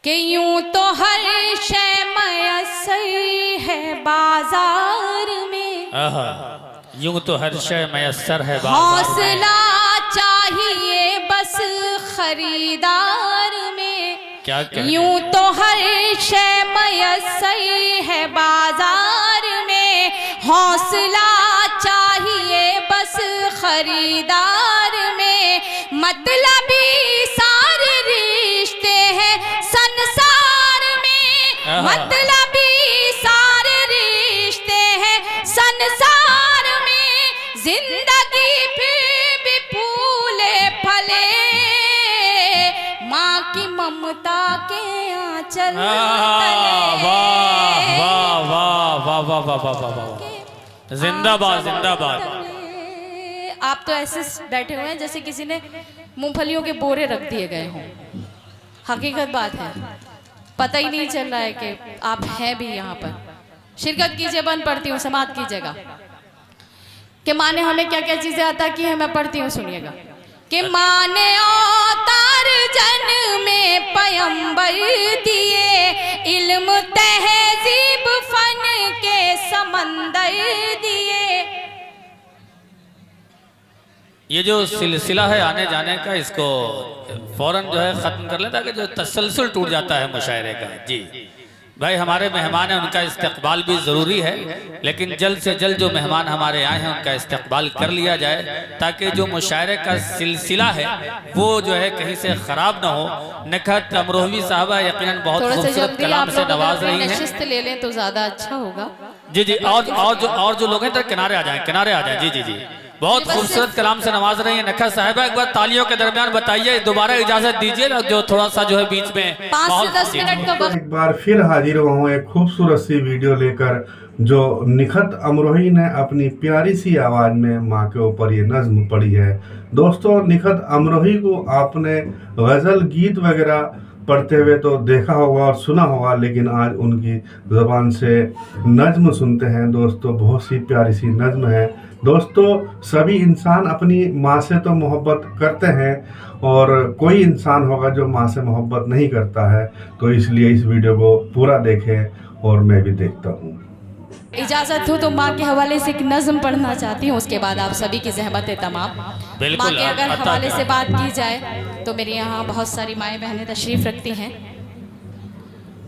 कि यूं तो हर शय मयस्सर है बाजार में, यूं तो हर शय मयस्सर है हौसला चाहिए बस खरीदार में। क्या यूं तो हर शय मयस्सर है बाजार में, हौसला चाहिए बस खरीदार में। मतलबी सारे रिश्ते हैं संसार में, मतलबी सारे रिश्ते हैं संसार में। जिंदगी फिर भी फूले फले माँ की ममता के आंचल तले। वाह वाह वाह वाह वाह वाह वाह वाह वाह, जिंदाबाद जिंदाबाद। आप तो ऐसे बैठे हुए हैं जैसे किसी ने मूंगफलियों के बोरे रख दिए गए हों। हकीकत बात है, पता ही नहीं चल रहा है कि आप हैं भी यहाँ पर। शिरकत कीजिए, बंद पढ़ती हूँ, समाप्त कीजिएगा। कि माँ ने हमें क्या क्या चीजें अता की है, मैं पढ़ती हूँ, सुनिएगा। कि माँ ने अवतार जन में पयंबर दिए, इल्म तहजीब फन के समंदर दिए। ये जो सिलसिला है आने जाने का, इसको फौरन जो है ख़त्म कर लें ताकि जो तसलसल टूट जाता है मुशायरे का। जी भाई, हमारे मेहमान हैं, उनका इस्तकबाल भी ज़रूरी है, लेकिन जल्द से जल्द जो मेहमान हमारे आए हैं उनका इस्तकबाल कर लिया जाए ताकि जो मुशायरे का सिलसिला है वो जो है कहीं से ख़राब ना हो। निखत अमरोही साहबा यकीनन बहुत खूबसूरत कलाम से नवाज रही हैं। नशिस्त ले लें तो ज़्यादा अच्छा होगा। जी जी, और जो लोग हैं तो किनारे आ जाएं, किनारे आ जाएं। जी जी जी, बहुत खूबसूरत कलाम से नवाज रही है नखा साहिबा। एक बार तालियों के दरमियान बताइए, दोबारा इजाजत दीजिए ना, जो थोड़ा सा जो है बीच में 5 से 10 मिनट का वक्त। एक बार फिर हाजिर हुआ हूँ एक खूबसूरत सी वीडियो लेकर, जो निखत अमरोही ने अपनी प्यारी सी आवाज़ में माँ के ऊपर ये नज्म पढ़ी है। दोस्तों, निखत अमरोही को आपने गज़ल गीत वगैरह पढ़ते हुए तो देखा होगा और सुना होगा, लेकिन आज उनकी ज़बान से नज्म सुनते हैं। दोस्तों, बहुत सी प्यारी सी नज्म है। दोस्तों, सभी इंसान अपनी माँ से तो मोहब्बत करते हैं और कोई इंसान होगा जो माँ से मोहब्बत नहीं करता है, तो इसलिए इस वीडियो को पूरा देखें और मैं भी देखता हूँ। इजाजत हो तो माँ के हवाले से एक नज्म पढ़ना चाहती हूँ, उसके बाद आप सभी की ज़हमत है तमाम। माँ के अगर हवाले से बात की जाए तो मेरे यहाँ बहुत सारी माएँ बहनें तशरीफ़ रखती हैं,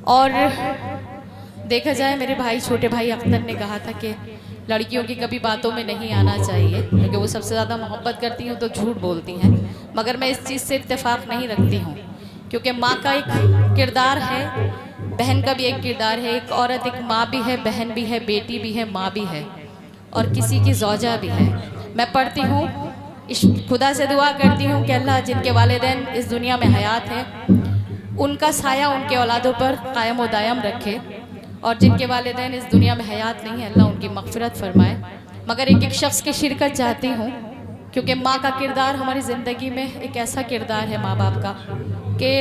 और देखा जाए मेरे भाई छोटे भाई अख्तर ने कहा था कि लड़कियों की कभी बातों में नहीं आना चाहिए क्योंकि वो सबसे ज़्यादा मोहब्बत करती हैं तो झूठ बोलती हैं। मगर मैं इस चीज़ से इत्तेफाक नहीं रखती हूँ, क्योंकि माँ का एक किरदार है, बहन का भी एक किरदार है। एक औरत एक माँ भी है, बहन भी है, बेटी भी है, माँ भी है, और किसी की ज़ौजा भी है। मैं पढ़ती हूँ, खुदा से दुआ करती हूँ कि अल्लाह जिनके वालिदैन इस दुनिया में हयात हैं उनका साया उनके औलादों पर कायम व दायम रखे, और जिनके वालिदैन इस दुनिया में हयात नहीं है अल्लाह उनकी मग़फ़िरत फरमाए। मगर एक शख्स की शिरकत चाहती हूँ, क्योंकि माँ का किरदार हमारी ज़िंदगी में एक ऐसा किरदार है माँ बाप का कि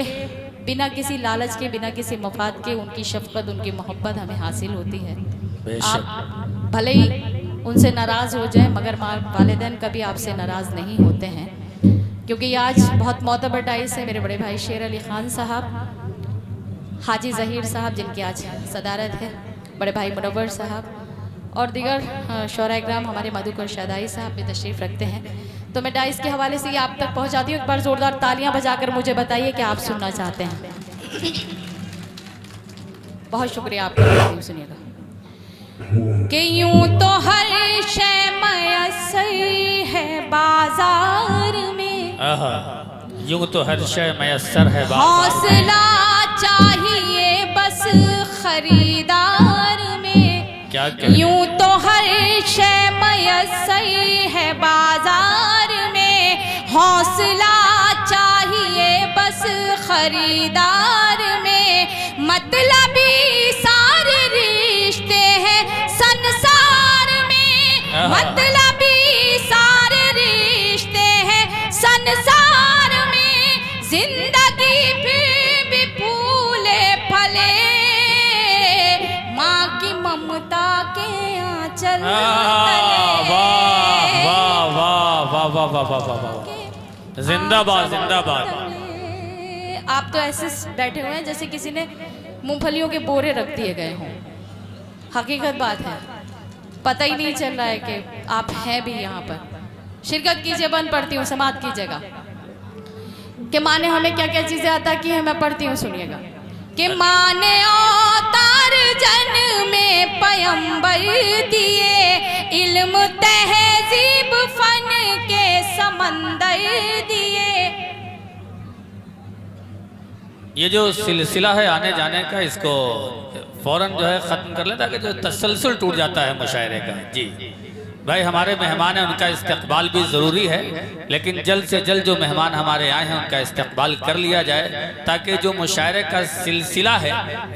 बिना किसी लालच के, बिना किसी मफाद के उनकी शफ़क़त, उनकी मोहब्बत हमें हासिल होती है। आप भले ही उनसे नाराज़ हो जाए मगर माँ वालिदैन कभी आपसे नाराज़ नहीं होते हैं, क्योंकि आज बहुत मोतबर डाइस है मेरे बड़े भाई शेर अली ख़ान साहब, हाजी ज़हीर साहब जिनकी आज सदारत है, बड़े भाई मुनव्वर साहब और दीगर शोराइग्राम हमारे मधुकर शादाई साहब भी तशरीफ़ रखते हैं। तो मैं डाइस के हवाले से ये आप तक पहुंचाती हूँ। एक बार ज़ोरदार तालियां बजाकर मुझे बताइए कि आप सुनना चाहते हैं। बहुत शुक्रिया आपका, सुनिएगा। कि यूं तो हर शय मयस्सर है बाजार में, यूं तो हर शय मयस्सर है, हौसला चाहिए बस खरीदार में। क्या यूं तो हर शय मयस्सर है बाजार में, हौसला चाहिए बस खरीदार में। मतलबी सारे रिश्ते हैं संसार में, मतलबी सारे रिश्ते हैं संसार में। जिंदगी फिर भी फूले फले माँ की ममता के आंचल तले। वाह वाह वाह वाह वाह वाह वाह वाह, जिंदाबाद जिंदाबाद। आप तो ऐसे बैठे हुए हैं जैसे किसी ने मूंगफलियों के बोरे रख दिए गए हों। हकीकत बात है, पता ही नहीं चल रहा है कि आप हैं भी यहाँ पर। शिरकत कीजिए, बंद पढ़ती हूँ समात की जगह कि माँ ने हमें क्या क्या चीज़ें अता की है, मैं पढ़ती हूँ, सुनिएगा। कि माँ ने अवतार जन में पैगंबर दिए, इल्म तहजीब फन के समंदर दिए। ये जो सिलसिला है आने जाने का, इसको फौरन जो है ख़त्म कर लें ताकि जो तसलसल टूट जाता है मुशायरे का। जी भाई, हमारे मेहमान हैं, उनका इस्तकबाल भी ज़रूरी है, लेकिन जल्द से जल्द जो मेहमान हमारे आए हैं उनका इस्तकबाल कर लिया जाए ताकि जो मुशायरे का सिलसिला है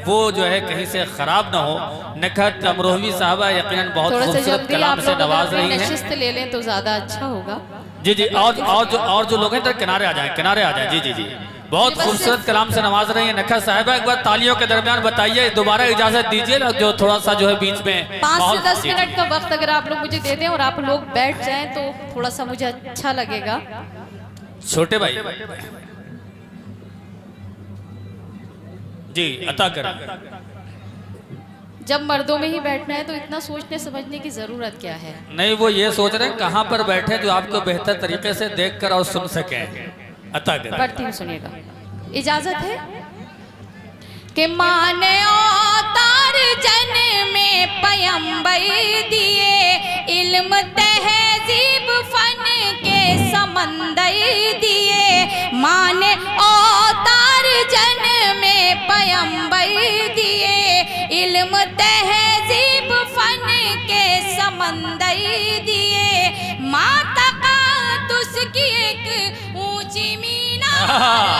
वो जो है कहीं से ख़राब ना हो। निखत अमरोही साहबा यकीनन बहुत खूबसूरत कलाम से नवाज रही हैं। नशिस्त ले लें तो ज़्यादा अच्छा होगा। जी जी, और जो लोग हैं तो किनारे आ जाएं, किनारे आ जाएं। जी जी जी, बहुत खूबसूरत कलाम से नवाज रही है नखा साहिबा। एक बार तालियों के दरमियान बताइए, दोबारा इजाजत दीजिए ना, जो थोड़ा सा जो है बीच में 5 से 10 मिनट का वक्त अगर आप लोग मुझे दे दें और आप लोग बैठ जाएं तो थोड़ा सा मुझे अच्छा लगेगा। छोटे भाई जी अता कर। जब मर्दों में ही बैठना है तो इतना सोचने समझने की जरूरत क्या है। नहीं, वो ये सोच रहे हैं कहाँ पर बैठे जो आपको बेहतर तरीके से देख कर और सुन सके। अता कर पढ़ती हूँ, सुनिएगा। इजाजत है कि माँ ने अवतार जन में पैगंबर दिए, इल्म तहजीब फन के समंदर दिए। माँ ने अवतार जन में पैगंबर दिए, इल्म तहजीब फन के समंदर दिए। माँ तक़द्दुस की एक ऊंची मीनार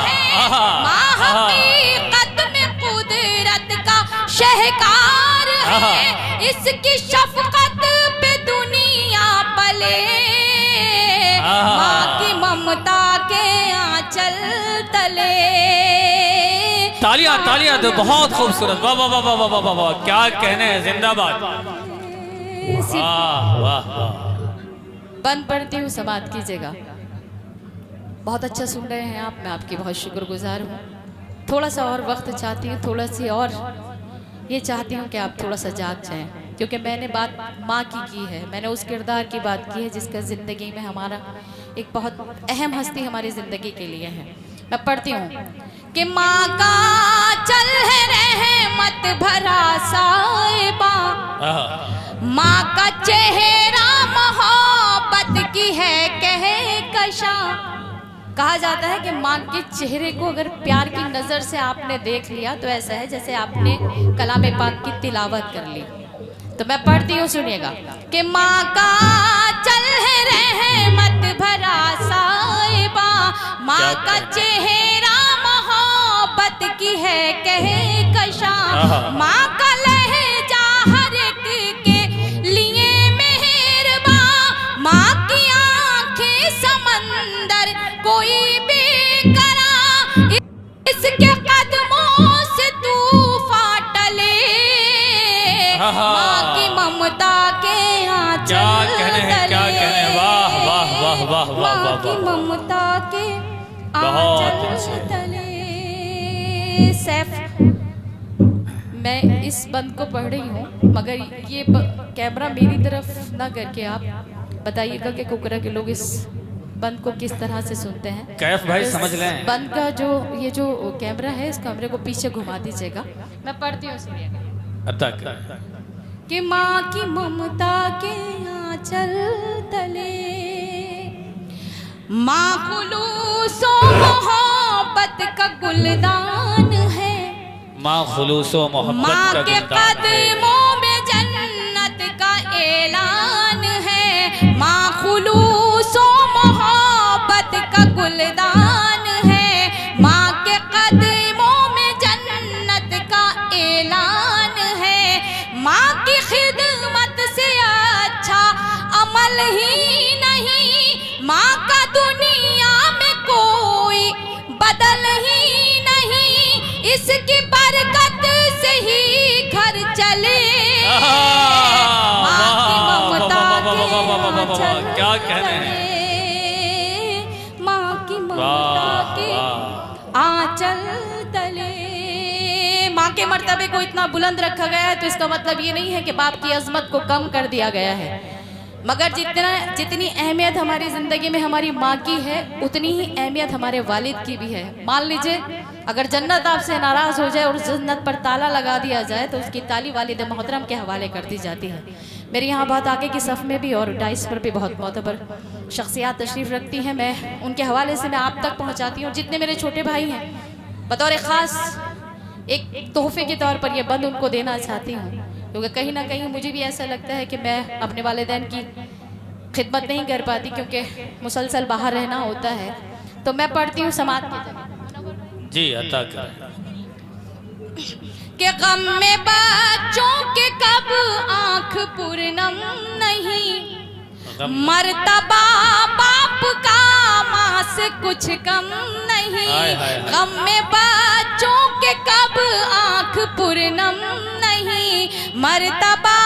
है, माँ हकीकत में कुदरत का शहकार है। इसकी शफकत पे दुनिया पले, माँ की ममता के आंचल तले। तालियां तालियां तो बहुत खूबसूरत। वाह वाह वाह वाह वाह वाह, क्या कहने हैं, जिंदाबाद। वाह वाह वाह। बंद पढ़ती हूँ, समात कीजिएगा। बहुत अच्छा सुन रहे हैं आप, मैं आपकी बहुत शुक्रगुजार हूँ। थोड़ा सा और वक्त चाहती हूँ, थोड़ा सी और ये चाहती हूँ कि आप थोड़ा सा जाग जाएं, क्योंकि मैंने बात माँ की है, मैंने उस किरदार की बात की है जिसका ज़िंदगी में हमारा एक बहुत अहम हस्ती हमारी ज़िंदगी के लिए है। मैं पढ़ती हूँ कि माँ का चल है रहमत भरा साहिबा, माँ का चेहरा मोहब्बत की है कहकशा। कहा जाता है कि माँ के चेहरे को अगर प्यार की नज़र से आपने देख लिया तो ऐसा है जैसे आपने कलाम पाक की तिलावत कर ली। तो मैं पढ़ती हूँ, सुनिएगा। कि माँ का चल है रहमत भरा साहिबा, माँ का चेहरा मोहब्बत की है कहकशा। माँ का लहजा हर एक के लिए मेहरबान, माँ की आंखें समंदर कोई बेकरार, इसके कदमों से तूफान टले। माँ की ममता के आंचल क्या कहने हैं, क्या कहने हैं। वाह वाह वाह वाह वाह वाह, माँ की ममता के आंचल तले। सैफ, मैं इस बंद को पढ़ रही हूँ मगर ये कैमरा मेरी तरफ ना करके आप बताइएगा कि कुकरा के लोग इस बंद को किस तरह से सुनते हैं। कैफ भाई समझ लें। बंद का जो ये जो कैमरा है इस कैमरे को पीछे घुमा दीजिएगा। मैं पढ़ती हूँ, सुनिएगा। कि माँ की ममता के आंचल तले, माँ खुलूसो मोहब्बत का गुलदान है, माँ खुलूसो मोहब्बत माँ का के गुलदान है। कदमों में जन्नत का ऐलान है। माँ खुलूसो मोहब्बत का गुलदान है, माँ के कदमों में जन्नत का ऐलान है। माँ की खिदमत से अच्छा अमल ही नहीं, माँ का दुनिया में कोई बदल ही नहीं, इसकी बरकत से ही घर चले। माँ की ममता के आंचल क्या कहने हैं। तले, माँ की ममता के आंचल के मर्तबे को इतना बुलंद रखा गया है तो इसका मतलब ये नहीं है कि बाप की अजमत को कम कर दिया गया है, मगर जितनी अहमियत हमारी ज़िंदगी में हमारी माँ की है उतनी ही अहमियत हमारे वालिद की भी है। मान लीजिए अगर जन्नत आपसे नाराज़ हो जाए और जन्नत पर ताला लगा दिया जाए तो उसकी ताली वालिद मोहतरम के हवाले कर दी जाती है। मेरे यहाँ बहुत आगे की सफ़ में भी और डाइस पर भी बहुत मोतबर शख्सियात तशरीफ़ रखती हैं, मैं उनके हवाले से मैं आप तक पहुँचाती हूँ। जितने मेरे छोटे भाई हैं बतौर ख़ास एक तोहफे के तौर पर यह बंद उनको देना चाहती हूँ, क्योंकि कहीं ना कहीं मुझे भी ऐसा लगता है कि मैं अपने वालिदैन की खिदमत नहीं कर पाती क्योंकि मुसलसल बाहर रहना होता है। तो मैं पढ़ती हूँ समाज के जी अता करें कि गम में बच्चों के कब आंख पूर्णम नहीं, मर्तबा बाप का माँ से कुछ कम नहीं। गम में बच्चों के कब आंख पूर्णम नहीं, मर्तबा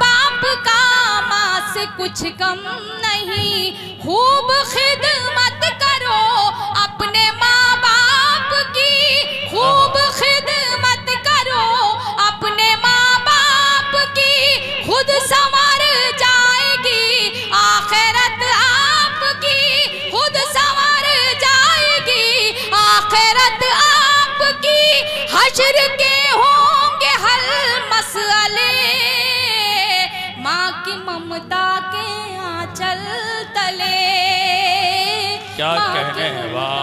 बाप का माँ से कुछ कम नहीं। खूब खिदमत करो अपने माँ बाप की, खूब खिदमत करो अपने माँ बाप की, खुद संवर जाएगी आखिरत आपकी, खुद संवर जाएगी आखिरत आपकी। हश्र के होंगे हल मसले, माँ की ममता के आंचल तले। क्या कहने हैं, वाह